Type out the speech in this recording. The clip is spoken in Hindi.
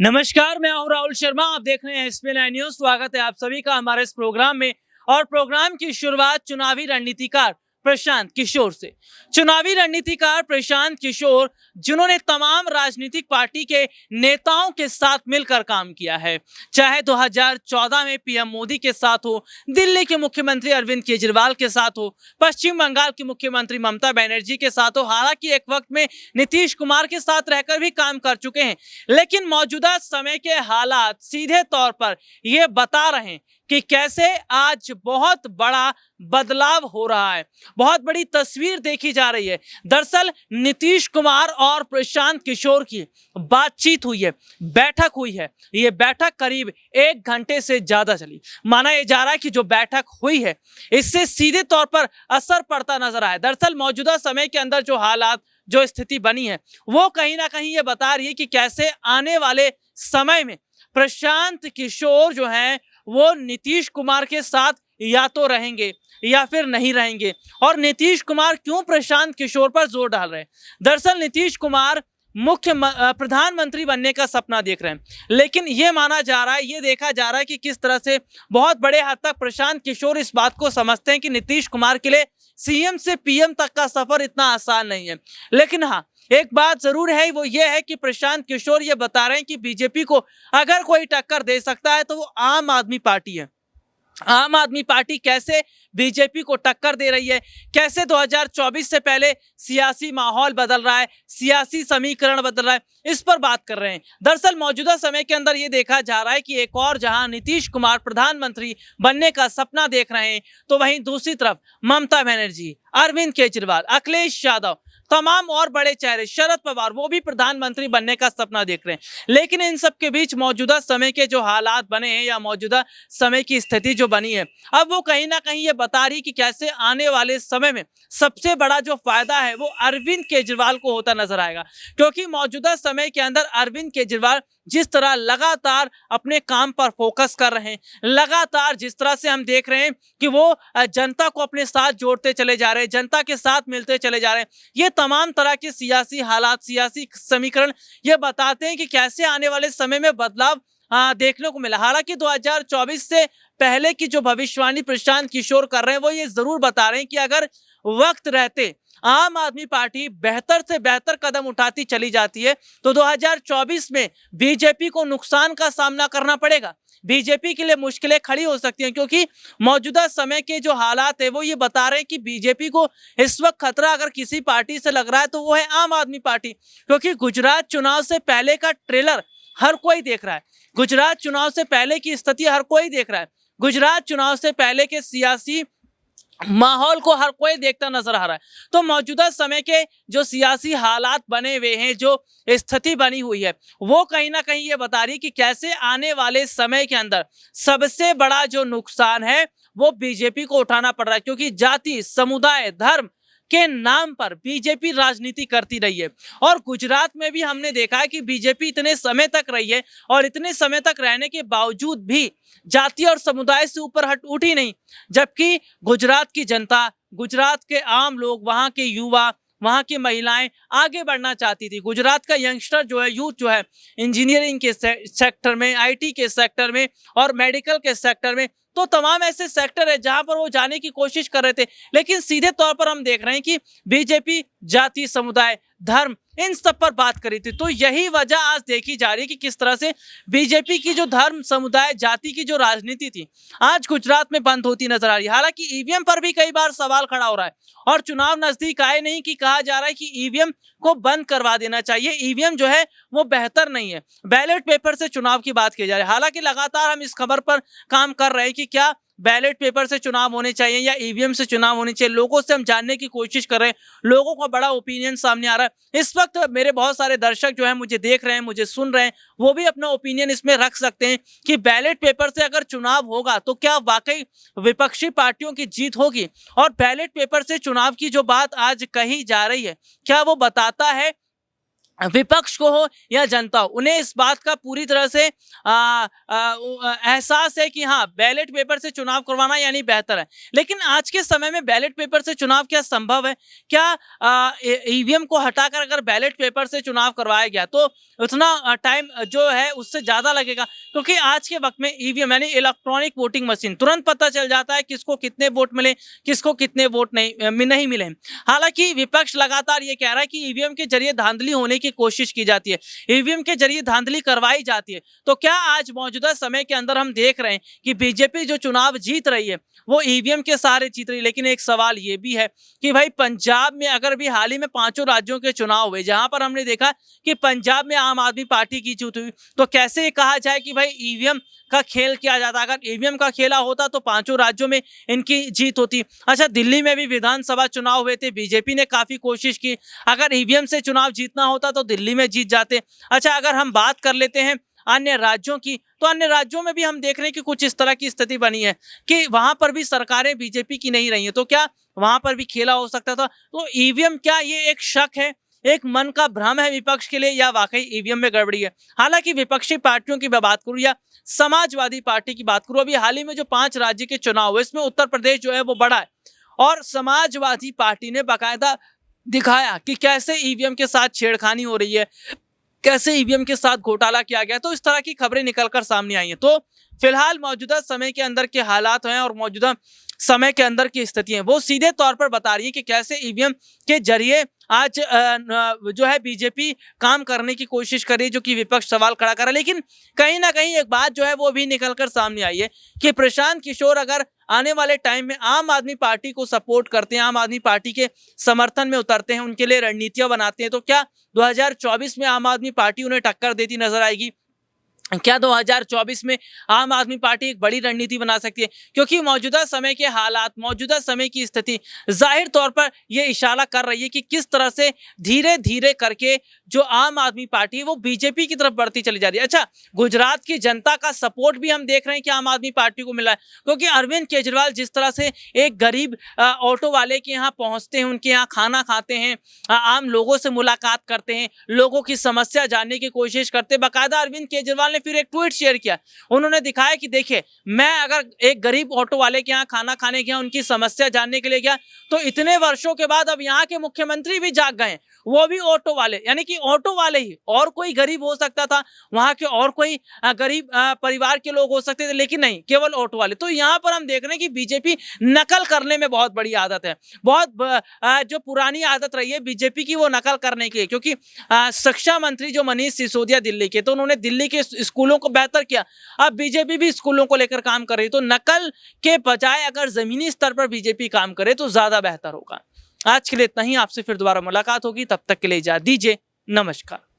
नमस्कार, मैं हूं राहुल शर्मा। आप देख रहे हैं एसपी 9 न्यूज। स्वागत है आप सभी का हमारे इस प्रोग्राम में। और प्रोग्राम की शुरुआत चुनावी रणनीतिकार प्रशांत किशोर से। चुनावी रणनीतिकार प्रशांत किशोर, जिन्होंने तमाम राजनीतिक पार्टी के नेताओं के साथ मिलकर काम किया है, चाहे 2014 में पीएम मोदी के साथ हो, दिल्ली के मुख्यमंत्री अरविंद केजरीवाल के साथ हो, पश्चिम बंगाल की मुख्यमंत्री ममता बनर्जी के साथ हो, हालांकि एक वक्त में नीतीश कुमार के साथ रहकर भी काम कर चुके हैं। लेकिन मौजूदा समय के हालात सीधे तौर पर यह बता रहे हैं कि कैसे आज बहुत बड़ा बदलाव हो रहा है, बहुत बड़ी तस्वीर देखी जा रही है। दरअसल नीतीश कुमार और प्रशांत किशोर की बातचीत हुई है, बैठक हुई है। ये बैठक करीब 1 घंटे से ज्यादा चली। माना यह जा रहा है कि जो बैठक हुई है इससे सीधे तौर पर असर पड़ता नजर आया। दरअसल मौजूदा समय के अंदर जो हालात, जो स्थिति बनी है, वो कहीं ना कहीं ये बता रही है कि कैसे आने वाले समय में प्रशांत किशोर जो हैं वो नीतीश कुमार के साथ या तो रहेंगे या फिर नहीं रहेंगे। और नीतीश कुमार क्यों प्रशांत किशोर पर जोर डाल रहे हैं? दरअसल नीतीश कुमार प्रधानमंत्री बनने का सपना देख रहे हैं, लेकिन ये माना जा रहा है, ये देखा जा रहा है कि किस तरह से बहुत बड़े हद तक प्रशांत किशोर इस बात को समझते हैं कि नीतीश कुमार के लिए सीएम से पीएम तक का सफर इतना आसान नहीं है। लेकिन हाँ, एक बात जरूर है, वो ये है कि प्रशांत किशोर ये बता रहे हैं कि बीजेपी को अगर कोई टक्कर दे सकता है तो वो आम आदमी पार्टी है। आम आदमी पार्टी कैसे बीजेपी को टक्कर दे रही है, कैसे 2024 से पहले सियासी माहौल बदल रहा है, सियासी समीकरण बदल रहा है, इस पर बात कर रहे हैं। दरअसल मौजूदा समय के अंदर ये देखा जा रहा है कि एक और जहां नीतीश कुमार प्रधानमंत्री बनने का सपना देख रहे हैं, तो वहीं दूसरी तरफ ममता बनर्जी, अरविंद केजरीवाल, अखिलेश यादव, तमाम और बड़े चेहरे, शरद पवार, वो भी प्रधानमंत्री बनने का सपना देख रहे हैं। लेकिन इन सब के बीच मौजूदा समय के जो हालात बने हैं या मौजूदा समय की स्थिति जो बनी है, अब वो कहीं ना कहीं ये बता रही कि कैसे आने वाले समय में सबसे बड़ा जो फायदा है वो अरविंद केजरीवाल को होता नजर आएगा। क्योंकि मौजूदा समय के अंदर अरविंद केजरीवाल जिस तरह लगातार अपने काम पर फोकस कर रहे हैं, लगातार जिस तरह से हम देख रहे हैं कि वो जनता को अपने साथ जोड़ते चले जा रहे हैं, जनता के साथ मिलते चले जा रहे हैं, ये तमाम तरह के सियासी हालात, सियासी समीकरण ये बताते हैं कि कैसे आने वाले समय में बदलाव देखने को मिला। हालांकि 2024 से पहले की जो भविष्यवाणी प्रशांत किशोर कर रहे हैं वो ये जरूर बता रहे हैं कि अगर वक्त रहते आम आदमी पार्टी बेहतर से बेहतर कदम उठाती चली जाती है तो 2024 में बीजेपी को नुकसान का सामना करना पड़ेगा। बीजेपी के लिए मुश्किलें खड़ी हो सकती हैं, क्योंकि मौजूदा समय के जो हालात है वो ये बता रहे हैं कि बीजेपी को इस वक्त खतरा अगर किसी पार्टी से लग रहा है तो वो है आम आदमी पार्टी। क्योंकि गुजरात चुनाव से पहले का ट्रेलर हर कोई देख रहा है, गुजरात चुनाव से पहले की स्थिति हर कोई देख रहा है, गुजरात चुनाव से पहले के सियासी माहौल को हर कोई देखता नजर आ रहा है। तो मौजूदा समय के जो सियासी हालात बने हुए हैं, जो स्थिति बनी हुई है, वो कहीं ना कहीं ये बता रही है कि कैसे आने वाले समय के अंदर सबसे बड़ा जो नुकसान है वो बीजेपी को उठाना पड़ रहा है। क्योंकि जाति, समुदाय, धर्म के नाम पर बीजेपी राजनीति करती रही है। और गुजरात में भी हमने देखा है कि बीजेपी इतने समय तक रही है और इतने समय तक रहने के बावजूद भी जाति और समुदाय से ऊपर हट उठी नहीं। जबकि गुजरात की जनता, गुजरात के आम लोग, वहां के युवा, वहां की महिलाएं आगे बढ़ना चाहती थी। गुजरात का यंगस्टर जो है, यूथ जो है, इंजीनियरिंग के सेक्टर में, आईटी के सेक्टर में और मेडिकल के सेक्टर में, तो तमाम ऐसे सेक्टर है जहां पर वो जाने की कोशिश कर रहे थे। लेकिन सीधे तौर पर हम देख रहे हैं कि बीजेपी जाति, समुदाय, धर्म, इन सब पर बात करी थी। तो यही वजह आज देखी जा रही है कि किस तरह से बीजेपी की जो धर्म, समुदाय, जाति की जो राजनीति थी आज गुजरात में बंद होती नजर आ रही है। हालांकि ईवीएम पर भी कई बार सवाल खड़ा हो रहा है और चुनाव नजदीक आए नहीं कि कहा जा रहा है कि ईवीएम को बंद करवा देना चाहिए, ईवीएम जो है वो बेहतर नहीं है, बैलेट पेपर से चुनाव की बात की जा रही है। हालांकि लगातार हम इस खबर पर काम कर रहे हैं कि क्या बैलेट पेपर से चुनाव होने चाहिए या ईवीएम से चुनाव होने चाहिए। लोगों से हम जानने की कोशिश कर रहे हैं, लोगों का बड़ा ओपिनियन सामने आ रहा है। इस वक्त मेरे बहुत सारे दर्शक जो हैं मुझे देख रहे हैं, मुझे सुन रहे हैं, वो भी अपना ओपिनियन इसमें रख सकते हैं कि बैलेट पेपर से अगर चुनाव होगा तो क्या वाकई विपक्षी पार्टियों की जीत होगी। और बैलेट पेपर से चुनाव की जो बात आज कही जा रही है, क्या वो बताता है विपक्ष को हो या जनता हो, उन्हें इस बात का पूरी तरह से एहसास है कि हाँ, बैलेट पेपर से चुनाव करवाना यानी बेहतर है। लेकिन आज के समय में बैलेट पेपर से चुनाव क्या संभव है? क्या ईवीएम को हटाकर अगर बैलेट पेपर से चुनाव करवाया गया तो उतना टाइम जो है उससे ज़्यादा लगेगा? क्योंकि आज के वक्त में ईवीएम यानी इलेक्ट्रॉनिक वोटिंग मशीन, तुरंत पता चल जाता है किसको कितने वोट मिले, किसको कितने वोट नहीं मिले। हालांकि विपक्ष लगातार ये कह रहा है कि ईवीएम के जरिए धांधली होने की कोशिश की जाती है, ईवीएम के जरिए धांधली करवाई जाती है। तो क्या आज मौजूदा समय के अंदर हम देख रहे हैं कि बीजेपी जो चुनाव जीत रही है वो ईवीएम के सहारे जीत रही है? लेकिन एक सवाल ये भी है कि भाई पंजाब में अगर भी हाल ही में 5 राज्यों के चुनाव हुए, जहां पर हमने देखा कि पंजाब में आम आदमी पार्टी की जीत हुई, तो कैसे ये कहा जाए कि भाई ईवीएम का खेल किया जाता? अगर ईवीएम का खेला होता तो 5 राज्यों में इनकी जीत होती। अच्छा, दिल्ली में भी विधानसभा चुनाव हुए थे, बीजेपी ने काफी कोशिश की, अगर ईवीएम से चुनाव जीतना होता तो दिल्ली में जीत जाते। अच्छा, अगर हम बात कर लेते हैं अन्य राज्यों की, तो अन्य राज्यों में भी हम देख रहे हैं कि कुछ इस तरह की स्थिति बनी है कि वहां पर भी सरकारें बीजेपी की नहीं रही है, तो क्या वहां पर भी खेला हो सकता था? तो ईवीएम, क्या ये एक शक है, एक मन का भ्रम है विपक्ष के लिए, या वाकई ईवीएम में गड़बड़ी है? हालांकि विपक्षी पार्टियों की मैं बात करूं या समाजवादी पार्टी की बात करूं, अभी हाल ही में जो 5 राज्य के चुनाव हुए इसमें उत्तर प्रदेश जो है वो बड़ा है, और समाजवादी पार्टी ने बाकायदा दिखाया कि कैसे ईवीएम के साथ छेड़खानी हो रही है, कैसे ईवीएम के साथ घोटाला किया गया। तो इस तरह की खबरें निकलकर सामने आई हैं। तो फिलहाल मौजूदा समय के अंदर के हालात हैं और मौजूदा समय के अंदर की स्थिति है वो सीधे तौर पर बता रही है कि कैसे ईवीएम के जरिए आज जो है बीजेपी काम करने की कोशिश कर रही है, जो कि विपक्ष सवाल खड़ा कर रहा है। लेकिन कहीं ना कहीं एक बात जो है वो भी निकलकर सामने आई है कि प्रशांत किशोर अगर आने वाले टाइम में आम आदमी पार्टी को सपोर्ट करते हैं, आम आदमी पार्टी के समर्थन में उतरते हैं, उनके लिए रणनीतियां बनाते हैं, तो क्या 2024 में आम आदमी पार्टी उन्हें टक्कर देती नजर आएगी? क्या 2024 में आम आदमी पार्टी एक बड़ी रणनीति बना सकती है? क्योंकि मौजूदा समय के हालात, मौजूदा समय की स्थिति जाहिर तौर पर यह इशारा कर रही है कि किस तरह से धीरे धीरे करके जो आम आदमी पार्टी है वो बीजेपी की तरफ बढ़ती चली जा रही है। अच्छा, गुजरात की जनता का सपोर्ट भी हम देख रहे हैं कि आम आदमी पार्टी को मिला है, क्योंकि अरविंद केजरीवाल जिस तरह से एक गरीब ऑटो वाले के यहाँ पहुंचते हैं, उनके यहाँ खाना खाते हैं, आम लोगों से मुलाकात करते हैं, लोगों की समस्या जानने की कोशिश करते हैं। बाकायदा अरविंद केजरीवाल ने फिर एक ट्वीट शेयर किया, उन्होंने दिखाया कि देखिए, मैं अगर एक गरीब ऑटो वाले के यहाँ खाना खाने गया, उनकी समस्या जानने के लिए गया, तो इतने वर्षों के बाद अब यहाँ के मुख्यमंत्री भी जाग गए, वो भी ऑटो वाले, यानी कि ऑटो वाले ही, और कोई गरीब हो सकता था वहां के, और कोई गरीब परिवार के लोग हो सकते थे, लेकिन नहीं, केवल ऑटो वाले। तो यहाँ पर हम देख रहे हैं कि बीजेपी नकल करने में बहुत बड़ी आदत है, बहुत जो पुरानी आदत रही है बीजेपी की वो नकल करने की, क्योंकि शिक्षा मंत्री जो मनीष सिसोदिया दिल्ली के, तो उन्होंने दिल्ली के स्कूलों को बेहतर किया, अब बीजेपी भी स्कूलों को लेकर काम कर रही है। तो नकल के बजाय अगर जमीनी स्तर पर बीजेपी काम करे तो ज्यादा बेहतर होगा। आज के लिए इतना ही, आपसे फिर दोबारा मुलाकात होगी, तब तक के लिए इजाजत दीजिए, नमस्कार।